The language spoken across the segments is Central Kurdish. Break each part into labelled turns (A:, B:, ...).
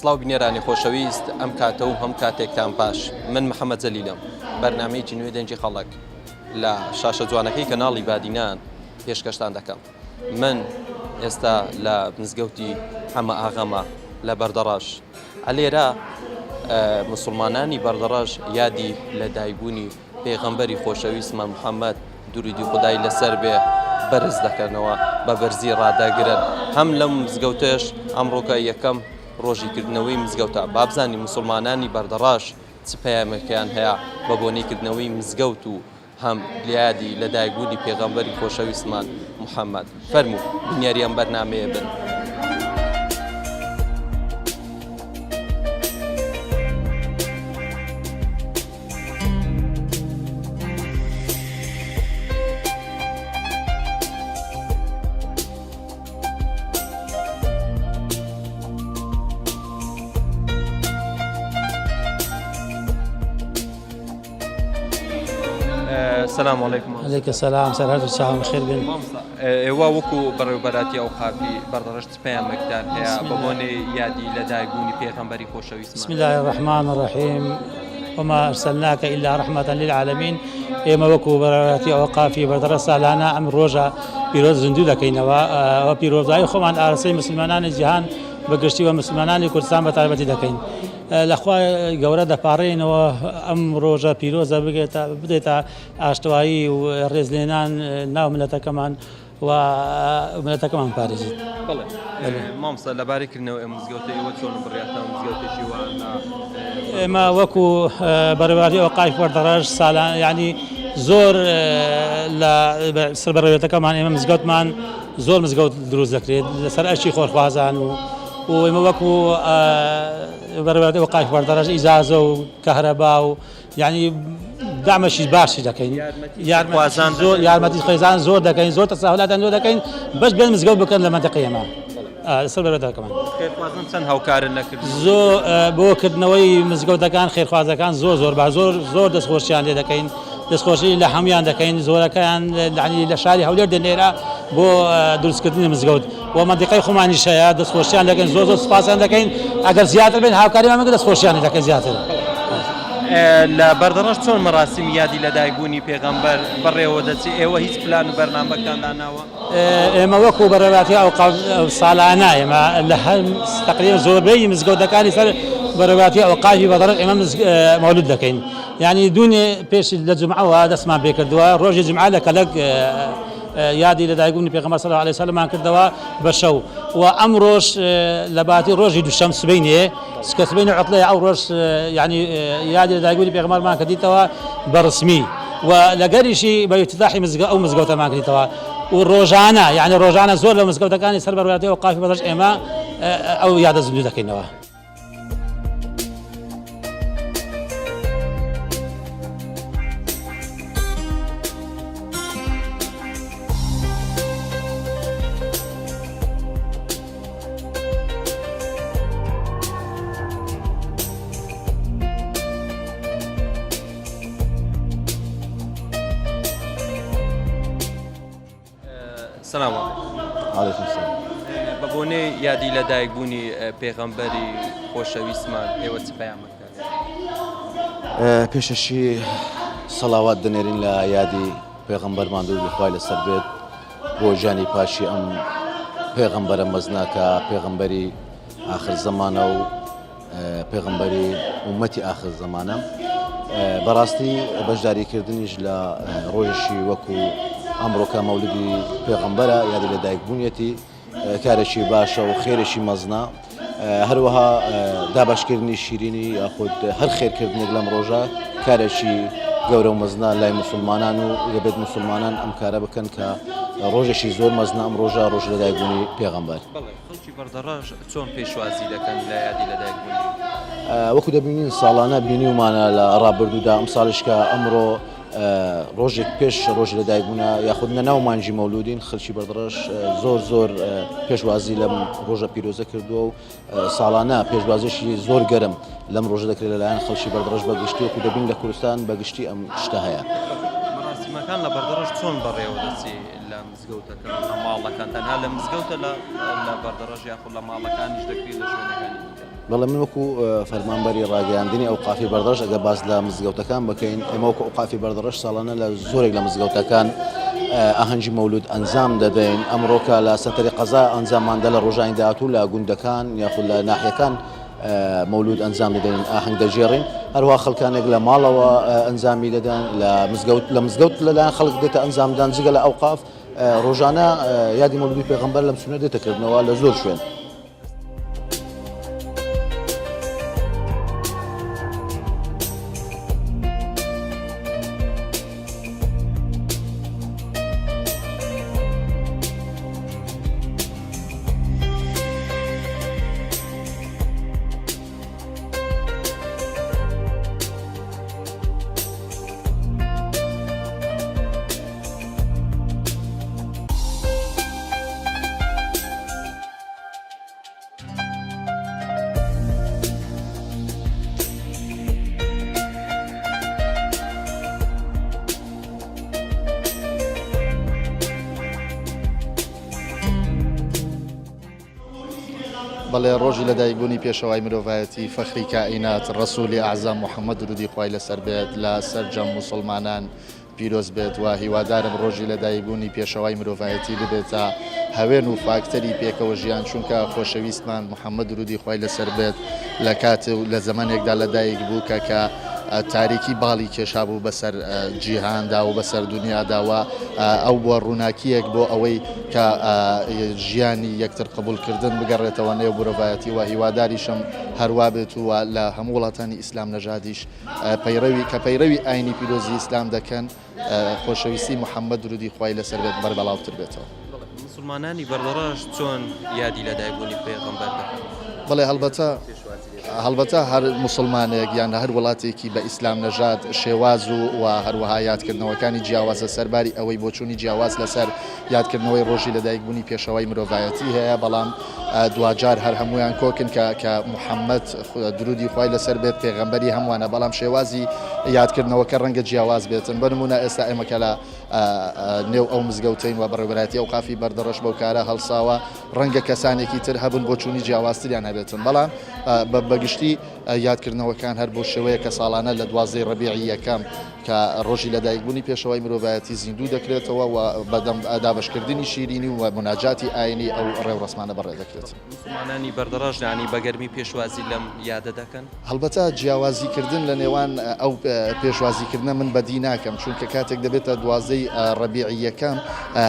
A: سڵاو بینێرانی خۆشەویست ئەم کاتە و هەم کاتێکتان باش من محەممەد جەلیلم بەرنامەیەکی نوێ دەنجی خەڵک لە شاشە جوانەکەی کەناڵی بادینان پێشکەشتان دەکەم. من ئێستا لە مزگەوتی حەمە ئاغەمە لە بەردەڕاش ئەلێرە مسلمانانی بەردەڕاش یادی لە دایبوونی پێغەمبەری خۆشەویستمان محەممەد دووری خودای لەسەر بێ بەرز دەکەنەوە بە بەرزی ڕداگرن هەم لەم مزگەوتش ئەمڕۆکە یەکەم ڕۆژیکردنەوەی مزگەوتە بابزانی مسلمانانی بەردەڕاش چ پەیامەکەیان هەیە بە بۆنەیکردنەوەی مزگەوت و هەم لیادی لە دایکبوونی پێغەمبەری خۆشەویستمان محەممەد فەرموو بنیاری ئەم بەرنامەیە بن. السلام عليكم.
B: عليك السلام سلامات وسلام خير بن.
A: ئێوە وەکو بەڕێوەبەراتی ئەو خاپی بەردەڕشت پەیامێکتان هەیە بە بۆنێ یادی لە دایکبوونی پێغەمبەری خۆشەویستمان.
B: بسم الله الرحمن الرحيم وما أرسلناك إلا رحمة للعالمين. ئێمە وەکو بەڕێوەبەراتی ئەو خاپی بەردەڕە ساڵانە ئەم ڕۆژە پیرۆز زیندوو دەکەینەوە و پیرۆزایی خۆمان ئارەسەی مسلمانانی جیهان بەگشتیوە مسلمانانی کوردستان بە تایبەتی دەکەین. لەخوا گەورە دەپاڕێنەوە ئەم ڕۆژە پیرۆزە بدێتە ئاشتوایی و ڕێزلێنان ناو ملەتەکەمان و ملەتەکەمان پارێزیت.
A: مامۆستا لەبارەیکردنەوە ئەم مزگەوتە ئێوە چۆن بڕیاتان مزگەوتێکی وانە؟
B: ئێمە وەکو بەڕێوەبەراتی ئەوقاف بەردەڕەش ساڵان یعنی زۆر لە سەربەڕێوەتەکەمان ئێمە مزگەوتمان زۆر مزگەوت دروست دەکرێت لەسەر ئەرچی خۆرخوازان و ئێمە وەکو بەڕێوەبەراتی ئەوقاف بەردەڕەش ئیجازە و کەهرەبا و یعنی دامەشی باشی دەکەین یارمەتی خێزان زۆر دەکەین زۆر تەساهولاتیان زۆر دەکەین بەش بێن مزگەوت بکەن لە مەنتەقەی ئێمە لەسەر بەڕێوەبەرەکەمان.
A: خێرخوازان چەند هاوکارن نەکرد
B: زۆر بۆکردنەوەی مزگەوتەکان خێرخوازەکان زۆر باش زۆر دەستخۆشیان لێ دەکەین دەستخۆشی لە هەمویان دەکەین زۆرەکەیان لە شاری هەولێر دێنێرە بۆ دروستکردنی مزگەوت و مەنتیقەی خۆمانیش هەیە دەستخۆشیان دەکەین زۆر سوپاسیان دەکەین ئەگەر زیاتر بێن هاوکاریمان بکە دەستخۆشیان دەکەین زیاتر.
A: لە بەردەڕەش چۆن مەراسیمی یادی لە دایکبوونی پێغەمبەر بەڕێوە دەچێت؟ ئێوە هیچ پلان و بەرنامەکان داناوە؟
B: ئێمە وەکو بەڕێوەبەراتی ئەو ساڵانە ئێمە لە تقریبا زۆربەی مزگەوتەکانی سەر بەڕێوەبەراتی ئەوقافی بەردەڕەش ئێمە مەولود دەکەین یعنی دوونێ پێش لە جومعەوە دەستمان پێ کردووە ڕۆژی جومعە لە کەلک یادی لە دایکبوونی پێغەمبەر صلی الله علیه و سلم کردەوە بە شەو و ئەم ڕۆژ لە باتی ڕۆژی دووشەم سبەینێ کە سبەینی عوتڵەیە ئەو ڕۆژ یعنی یادی لە دایکبوونی پێغەمبەرمان کردیتەوە بەڕسمی و لەگەریشی بە افتتاحی ئەو مزگەوتەمان کردیتەوە و ڕۆژانە یعنی ڕۆژانە زۆر لە مزگەوتەکانی سەر بەڕێوەبەراتی ئەوقافی بەردەڕەش ئێمە ئەو یادە زیندوو دەکەینەوە.
A: سلام
C: علیکم سلام.
A: بە بۆنێ یادی لە دایکبوونی پێغەمبەری خۆشەویستمان ئێوە چ پەیامەکان؟
C: پێشەشی سەڵاوات دەنێرین لە یادی پێغەمبەرمان دووری خوای لەسەر بێت بۆ ژیانی پاشی ئەم پێغەمبەرە مەزناکە پێغەمبەری ئاخر زەمانە و پێغەمبەری ئومەتی ئاخر زەمانە بەڕاستی بەشداریکردنیش لە ڕۆژێکی وەکو ئەمڕۆکە مەولودی پێغەمبەرە یادی لە دایکبوونیەتی کارێکی باشە و خێرێکی مەزنا هەروەها دابشکردنی شیرینی یاخود هەر خێرکردنێک لەم ڕۆژە کارێکی گەورە و مەزنا لای مسلمانان و دەبێت مسلمانان ئەم کارە بکەن کە ڕۆژێکی زۆر مەزنا ئەم ڕۆژە ڕۆژ لە دایکبوونی پێغەمبەر.
A: خەڵکی بەردەڕەش چۆن پێشوازی دەکەن لە یادی لە دایکبوونی؟
C: وەکو دەبینین ساڵانە بینیومانە لە ڕابردوودا ئەم ساڵش کە ئەمڕۆ ڕۆژێک پێش ڕۆژ لە دایکبوونە یاخود نەناو مانجی مەولودین خەڵکی بەردەڕەش زۆر پێشوازی لەم ڕۆژە پیرۆزە کردووە و ساڵانە پێشوازیشی زۆر گەرم لەم ڕۆژە دەکرێت لەلایەن خەڵکی بەردەڕەش بەگشتی وەکو دەبین لە کوردستان بەگشتی ئەم شتە هەیە.
A: مەراسیمەکان لە بەردەڕەش چۆن بەڕێوە دەچێت لە مزگەوتەکە لە ماڵەکان تەنها لە مزگەوتە لە بەردەڕەش یاخود لە ماڵەکانیش دەکرێت لە شوێنەکانی؟
C: بەڵام من وەکو فەرمانبەری ڕاگەیاندنی ئەوقافی بەردەڕەش ئەگە باز لە مزگەوتەکان بکەین ئێمە وەکو ئەوقافی بەردەڕەش ساڵانە لە زۆرێک لە مزگەوتەکان ئاهەنگی مەولود ئەنجام دەدەین ئەمڕۆکە لە سەتەری قەزا ئەنجامماندا لە ڕۆژانی داهاتوو لە گوندەکان یاخود لە ناحیەکان مەولود ئەنجام دەدەین ئاهەنگ دەژێڕین هەروها خەڵکانێک لە ماڵەوە ئەنجامی دەدەن لە مزگەوت لەلایەن خەڵک دێتە ئەنجامدان جگە لە ئەوقاف ڕۆژانە یادی مەولودی پێغەمبەر لەم سونە دێتەکردنەوە لە زۆر شوێن.
D: بەڵێ ڕۆژی لەدایکبوونی پێشەوای مرۆڤایەتی فەخری کائینات ڕەسوولی ئەعزام محەممەد درودی خوای لەسەر بێت لە سەر جەم موسڵمانان پیرۆز بێت و هیوادارم ڕۆژی لەدایکبوونی پێشەوای مرۆڤایەتی ببێتە هەوێن و فاکتەری پێکەوە ژیان چونکە خۆشەویستمان محەممەد درودی خوای لەسەر بێت لە کات و لە زەمانێکدا لەدایک بوو کە تاریکی باڵی کێشا بوو بەسەر جیهاندا و بەسەر دنیاداوە ئەو بۆ ڕووناکیەک بۆ ئەوەی کە ژیانی یەکتر قبولکردن بگەڕێتەوە نێو مرۆڤایەتی و هیواداریشم هەروە بێت و لە هەموو وڵاتانی ئیسلام نەژادیش پەیڕەوی ئاینی پیرۆزی ئیسلام دەکەن خۆشەویستی محەممەد درودی خوای لەسەر بێت بەربەڵاوتر بێتەوە.
A: مسلمانانی بەردەڕەش چۆن یادی لەدایکبوونی پێغەمبەر دەکەن؟
D: بەڵێ هەڵبەتە هەر مسلمانێک یان هەر وڵاتێکی بە ئیسلام نەژاد شێواز و هەروەها یادکردنەوەکانی جیاوازە سەرباری ئەوەی بۆچوونی جیاواز لەسەر یادکردنەوەی ڕۆژی لەدایکبوونی پێشەوای مرۆڤایەتی هەیە بەڵام دوجار هەر هەمویان کۆکن کە محەممەد درودی خوای لەسەر بێت پێغەمبەری هەمووانە بەڵام شێوازی یادکردنەوەکە ڕەنگە جیاواز بێتن بنمونە ئێستا ئێمەکە لە نێو ئەو مزگەوتین و بەڕێوەبەتی ئەوقافی بەردەڕەش بەو کارە هەڵساوە ڕەنگە کەسانێکی تر هەبن بۆچوونی جیاوازتریان هەبێتن بەڵام بەگشتی یادکردنەوەکان هەر بۆ شێوەیە کە ساڵانە لە 12 ڕەبیعی یەکەم کە ڕۆژی لەدایکبوونی پێشەوای مرۆڤایەتی زیندوو دەکرێتەوە و بەدەم دابشکردنی شیرینی و مناجاتی ئاینی ئەو ڕێوڕسمانە بەڕێ دەکرێت.
A: مسلمانانی بەردەڕەش ینی بەگەرمی پێشوازی لەم یادە دەکەن؟
D: هەڵبەتە جیاوازیکردن لە نێوان ئەو پێشوازیکردنە من بەدی ناکەم چونکە کاتێک دەبێتە 12 ڕەبیعی یەکەم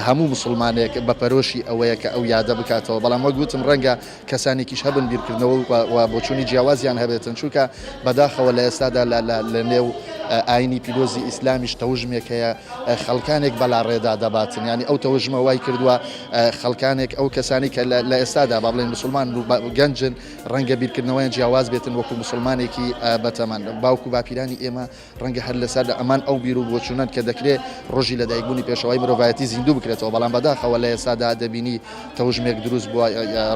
D: هەموو مسلمانێک بە پەرۆشی ئەوەیە کە ئەو یادە بکاتەوە بەڵام وەک گوتم ڕەنگە کەسانێکیش هەبن بیرکردنەوە و بۆچوونی جیاوازیان هەبێتن چونکە بەداخەوە لە ئێستادا لە نێو ئاینی پیرۆزی ئیسلامیش تەوژمێک هەیە خەڵکانێک بەلا ڕێدا دەباتن ینی ئەو تەوژمە وای کردووە خەڵکانێک ئەو کەسانی کە لە ئێستادا با بڵێن مسلمان گەنجن ڕەنگە بیرکردنەوەیان جیاواز بێتن وەکو مسلمانێکی بەتەمان باوکو باپیرانی ئێمە ڕەنگە هەر لەسەر ئەمان ئەو بیر و بۆچوونەن کە دەکرێت ڕۆژی لەدایکبوونی پێشەوای مرۆڤایەتی زیندوو بکرێتەوە بەڵام بەداخەوە لە ئێستادا دەبینی تەوژمێک دروست بووە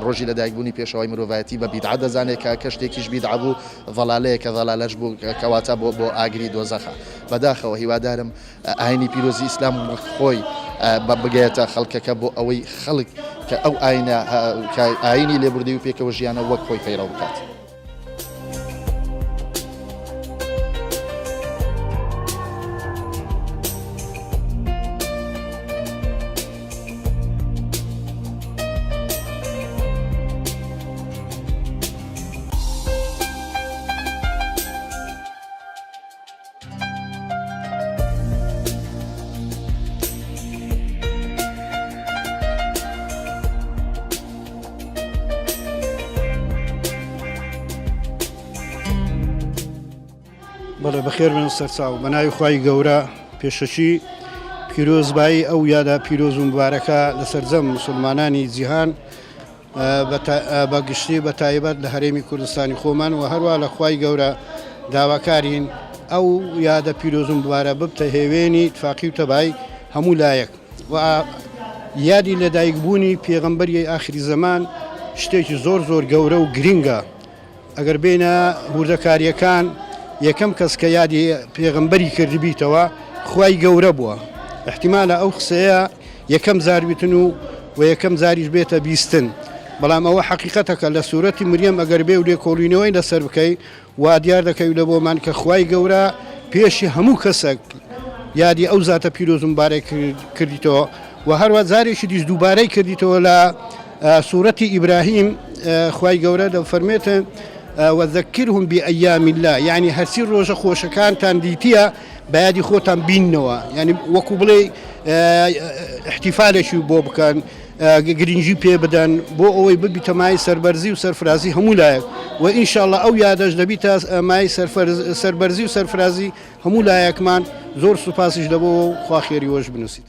D: ڕۆژی لەدایکبوونی پێشەوای مرۆڤایەتی بە بیدعە دەزانێت کە کەشتێکیش بیدعە بوو ضەلالەیە کە ضەلالەش بوو کەواتە بۆ ئاگری دۆزەخە. بەداخەوە هیوادارم ئاینی پیرۆزی ئیسلام خۆی بگەێتە خەڵکەکە بۆ ئەوەی خەڵک کە ئەو ئاینی لێبوردی و پێکەوە ژیانە وەک خۆی پەیڕەو بکات.
E: بەڵێ بەخێر بن سەرچاو بە ناوی خوای گەورە پێشەچی پیرۆزبایی ئەو یادا پیرۆز و مبارەکە لە سەرجەم مسلمانانی جیهان بەگشتی بە تایبەت لە هەرێمی کوردستانی خۆمان و هەروە لە خوای گەورە داواکارین ئەو یادە پیرۆز و مبارە ببتە هێوێنی تفاقی و تەبای هەموو لایەک و یادی لەدایکبوونی پێغەمبەری ئاخری زەمان شتێکی زۆر گەورە و گرینگە ئەگەر بینە وردەکاریەکان یەکەم کەس کە یادی پێغەمبەری کردبیتەوە خوای گەورە بووە احتیمالە ئەو قسەیە یەکەم زار بیتن و یەکەم زاریش بێتە بیستن بەڵام ئەوە حقیقەتەکە لە سوورەتی مریەم ئەگەر بێ و لێکۆڵینەوەی لەسەر بکەیت وا دیار دەکەوی لە بۆمان کە خوای گەورە پێشی هەموو کەسێک یادی ئەو زاتە پیرۆز مبارەک کردیتەوە و هەروە جارێکی دیش دووبارەی کردیتەوە لە سوورەتی ئیبراهیم خوای گەورە دەفەرمێتن وەذەکرهم بئەیام الله یعنی هەرچی ڕۆژە خۆشەکانتان دیتیە بەیادی خۆتان بیننەوە یعنی وەکو بڵێ احتیفالێکی بۆ بکەن گرنگی پێ بدەن بۆ ئەوەی ببیتە مای سەربەرزی و سەرفرازی هەموو لایەک و ئینشاءڵڵا ئەو یادەش دەبیتە مای سەربەرزی و سەرفرازی هەموو لایەکمان زۆر سوپاسیش دەبەوە و خوا خێری وەش بنووسیت.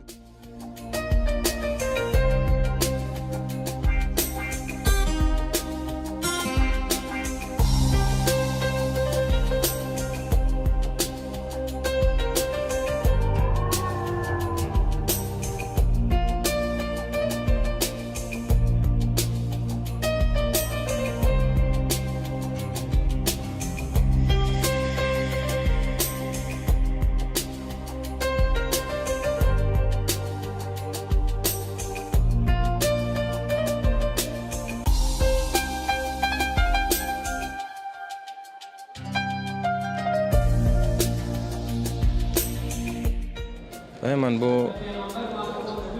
F: هەمان بۆ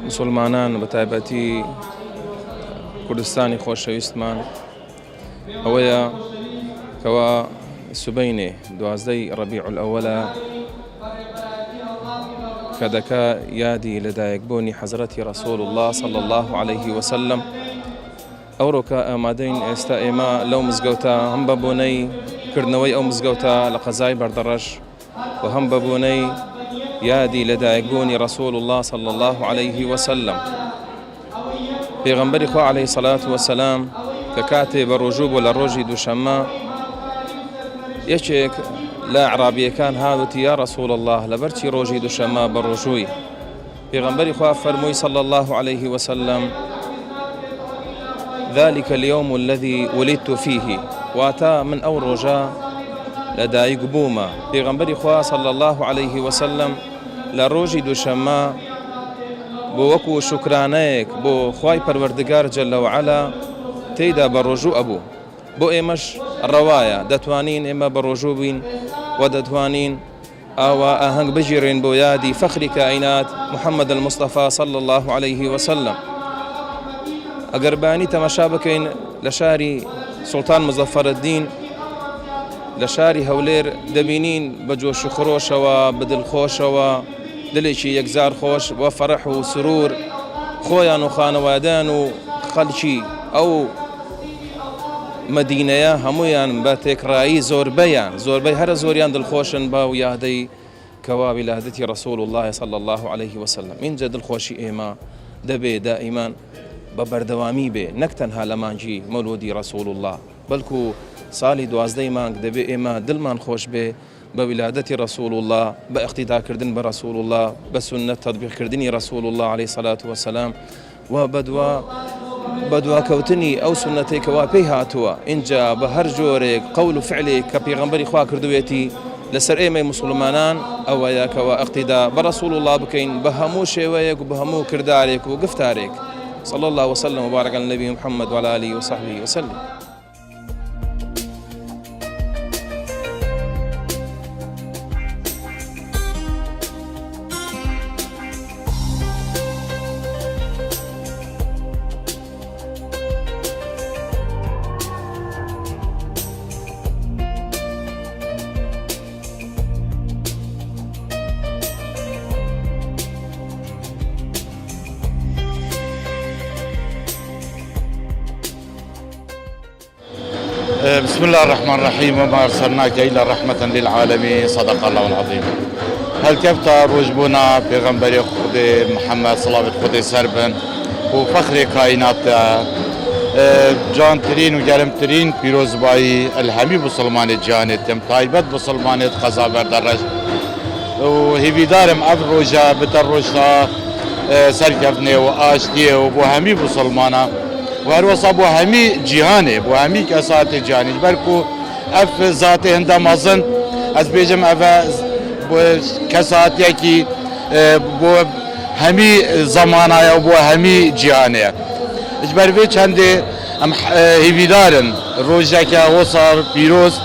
F: مسلمانان بە تایبەتی کوردستانی خۆشەویستمان ئەوەیە کەوا سوبەینێ 12 ڕەبیع الأوەلە کە دەکا یادی لەدایکبوونی حەزرەتی ڕەسوول الله صلی الله عليه وسلم. ئەوڕۆکە ئامادەین ئێستا ئێمە لەو مزگەوتە هەم بە بۆنەی کردنەوەی ئەو مزگەوتە لە قەزای بەردەڕەش و هەم بە بۆنەی یادی لەدایکبوونی ڕەسوول الله صلی الله عليه وسلم. پێغەمبەری خوا عليه الصلاة والسلام کە کاتێ بە ڕۆژوو بۆ لە ڕۆژی دووشەممە یەکێک لە عرابیەکان هاوتی یا ڕەسوول الله لەبەرچی ڕۆژی دووشەممە بە ڕۆژووی پێغەمبەری خوا فەرمووی صلی الله عليه وسلم ذلك اليوم الذي ولدت فيه واتا من أو ڕۆژە لەدایک بوومە. پێغەمبەری خوا صلی الله عليه وسلم لە ڕۆژی دووشەممە بۆ وەکو شوکرانەیەک بۆ خوای پەروەردگار جەل وعەلا تێیدا بە ڕۆژوو ئەبوو. بۆ ئێمەش ڕەوایە دەتوانین ئێمە بە ڕۆژوو بین و دەتوانین ئاوا ئاهەنگ بژیڕێن بۆ یادی فەخری کائینات محەممەد المستەفا صلی الله عليه وسلم. ئەگەر بانی تەماشا بکەین لە شاری سوڵتان مزەفەرەددین لە شاری هەولێر دەبینین بە جۆش و خڕۆشەوە بدڵخۆشەوە دلێکی یەکزار خۆش و فەرەح و سرور خۆیان و خانەوادان و خەڵکی ئەو مەدینەیە هەمویان بە تێکڕایی زۆربەی هەرە زۆریان دڵخۆشن با و یادەی کەوا ویلادەتی ڕەسوول الله صلی الله عليه وسلم. اینجا دڵخۆشی ئێمە دەبێ دائیمان بە بەردەوامی بێ نەک تەنها لە مانجی مەولودی ڕەسوول الله بەڵکو ساڵی 12 مانگ دەبێ ئێمە دڵمان خۆش بێ بە ویلادەتی ڕەسوول الله بە ئیقتیداکردن بە ڕەسوول الله بە سونەت تەطبیقکردنی ڕەسوول الله عليه الصلاة والسلام و بە دواکەوتنی ئەو سونەتەی کەوا پێی هاتووە اینجا بە هەر جۆرێک قەول و فعلێک کە پێغەمبەری خوا کردوێتی لەسەر ئێمەی مسلمانان ئەوەیە کەوا ئیقتیدا بە ڕەسوول الله بکەین بە هەموو شێوەیەک و بە هەموو کردارێک و گفتارێک. صلى الله وسلم وبارك على النبي محمد وعلى آله وصحبه وسلم.
G: بسم الله الرحمن الرحيم وما أرسلناك إلا رحمة للعالمين صدق الله العظيم. هل كفتا روجبونا پیغمبر خود محمد صلوات خود سربن و فخر کائنات جان ترین و گرم ترین پیروزبایی الهمی مسلمان جانت تم تایبت مسلمانت قضا بردرش و هیویدارم اف روجا بتر روجا سرکفنه و آشتیه و بو همی مسلمانا و هر وصا بو همی جهانه بو همی کسات جهانی برکو اف ذات هنده مازن از بیجم اف بو کساتی کی بو همی زمانه و بو همی جهانه اجبر وی چند ئەم هیویدارن ڕۆژێکە وەسەر پیرۆز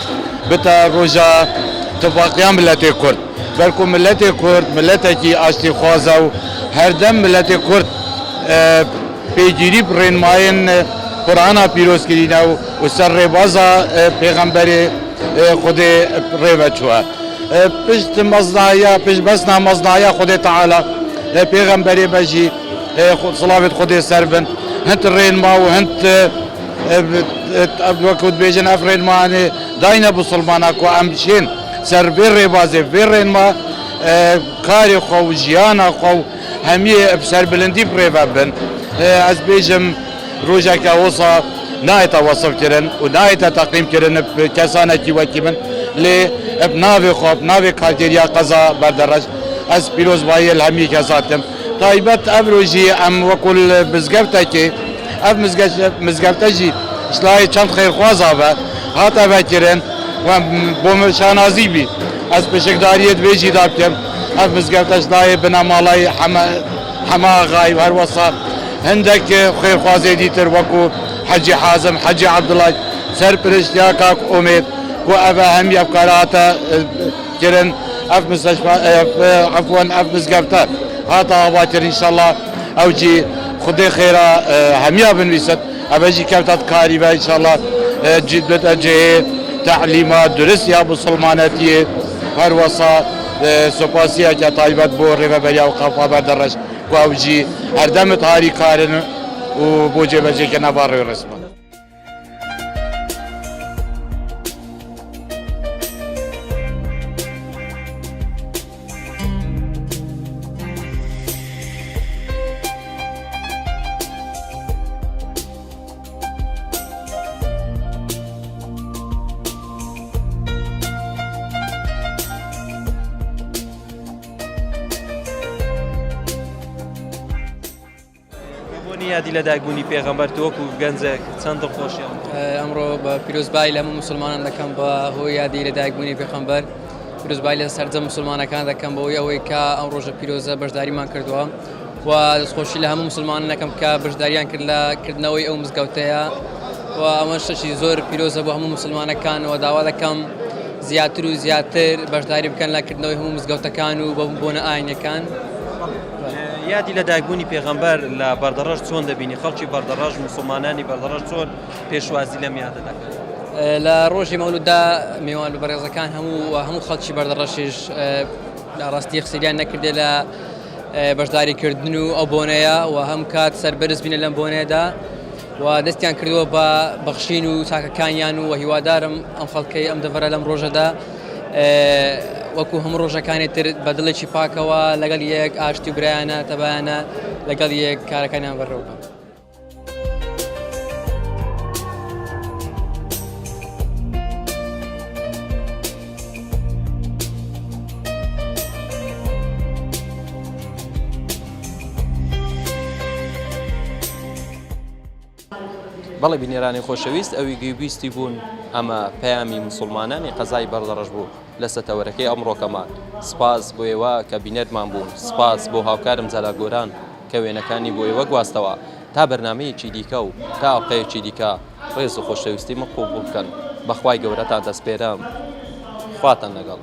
G: بتە ڕۆژە تفاقیان ملەتێ کورد بەڵکو ملەتێ کورد ملەتێکی ئاشتی خوازە و هەردەم ملەتێ کورد پێگیری ڕێنمایەن قورآنا پیرۆزکردینە و سەر ڕێبازە پێغەمبەرێ خودێ ڕێوە چووە پشت مەزنایە پشت بەسنا مەزنایە خودێ تەعالا پێغەمبەرێ بەژی سڵاوێت خودێ سەر بن هەند ڕێنما و هەند وەکوت بێژن ئەف ڕێنمانێ داینە بسڵمانە کو ئەم بچێن سەر بێ ڕێبازێ بێ ڕێنما کاری خۆ و ژیانە خۆ و هەمیە سەر بلندی بڕێوە بن ئەس بێژم ڕۆژێکە وەسا نایەتە وەسفکردن و نایەتە تەقیمکردن کەسانێکی وەکی من لێ ناوێ خۆ ناوێ کارتێریا قەزا بەردەڕەش ئەس پیرۆزباییە لە هەمی کەساتم تایبەت ئەم ڕۆژی ئەم وەکول مزگەوتێکی ئەف مزگەوتەژی شلای چەند خێرخوازا بە هاتە بەکردن بۆ شانازی بی ئەس پشکداریت وێژی دا بکەم ئەف مزگەوتە شلای بنە ماڵای حەماغای و هەروەسا هەندێک خێرخوازێ دیتر وەکو حەجی حازم حەجی عەبدوڵای سەرپرشتیا کاک ئومێد و ئەڤە هەمی ئەفکارە هاتە کردن ئەف عەفوەن ئەف مزگەوتە هاتە ئاواتر ئینشەڵڵا ئەوجی خودێ خێرا هەمیا بنویست ئەبەژی کەوتەت کاری بە ئینشەڵڵا بێتە جێ تعلیمات درست یا بسڵمانەتیە هەروەسا سوپاسیەکە تایبەت بۆ ڕێڤەبەریا و قەفا بەردەڕەش واوجی هەردەمت هاری کارن و بۆ جێبەجێکە نەباڕێ ڕسمە
A: یادی لە داگبوونی پێغەمبەر تۆکو گەنجێک چەند دڵخۆشیان
H: ئەمڕۆ بە پیرۆزبای لە هەموو مسلمانان دەکەم بە هۆی یادی لە داگبوونی پێغەمبەر پیرۆزبای لە سەرجەم مسلمانەکان دەکەم بەوەی ئەوەی کە ئەم ڕۆژە پیرۆزە بەشداریمان کردووە و دەستخۆشی لە هەموو مسلمانان دەکەم کە بەشداریان کرد لە کردنەوەی ئەو مزگەوتەیە و ئەمە شتێکی زۆر پیرۆزە بۆ هەموو مسلمانەکان و داوا دەکەم زیاتر و زیاتر بەشداری بکەن لە کردنەوەی هەموو مزگەوتەکان و بۆنە ئاینەکان
A: یادی لە داگبوونی پێغەمبەر لە بەردەڕەش چۆن دەبینی خەڵکی بەردەڕەش مسلمانانی بەردەڕەش چۆن پێشوازی لەم یادە دەکەن
H: لە ڕۆژی مەولوددا میوان و بەڕێزەکان هەموو خەڵکی بەردەڕەشیش ڕاستی قسەیان نەکردێ لە بەشداریکردن و ئەو بۆنەیە و هەم کات سەربەرز بینە لەم بۆنەیەدا و دەستیان کردووە بە بەخشین و چاکەکانیان و هیوادارم ئەم خەڵکەی ئەم دەڤەرە لەم ڕۆژەدا وەکو هەموو ڕۆژەکانی تر بە دڵێکی پاکەوە لەگەڵ یەک ئاشتی و برایانە تەبایانە لەگەڵ یەک کارەکانیان بەڕێوە بکەن.
A: بەڵێ بینێرانی خۆشەویست ئەوی گوێبیستی بوون ئەمە پەیامی مسلمانانی قەزای بەردەڕەش بوو لە سەتەوەرەکەی ئەمڕۆکەمان سپاس بۆ ئێوە کە بینێرمان بوون سپاس بۆ هاوکارم جەلالگۆران کە وێنەکانی بۆ ئێوە گواستەوە تا بەرنامەیەکی دیکە و تا ئەڵقەیەکی دیکە ڕێز و خۆشەویستی مەقبوڵ بکەن بەخوای گەورەتان دەسپێرم خواتان لەگەڵ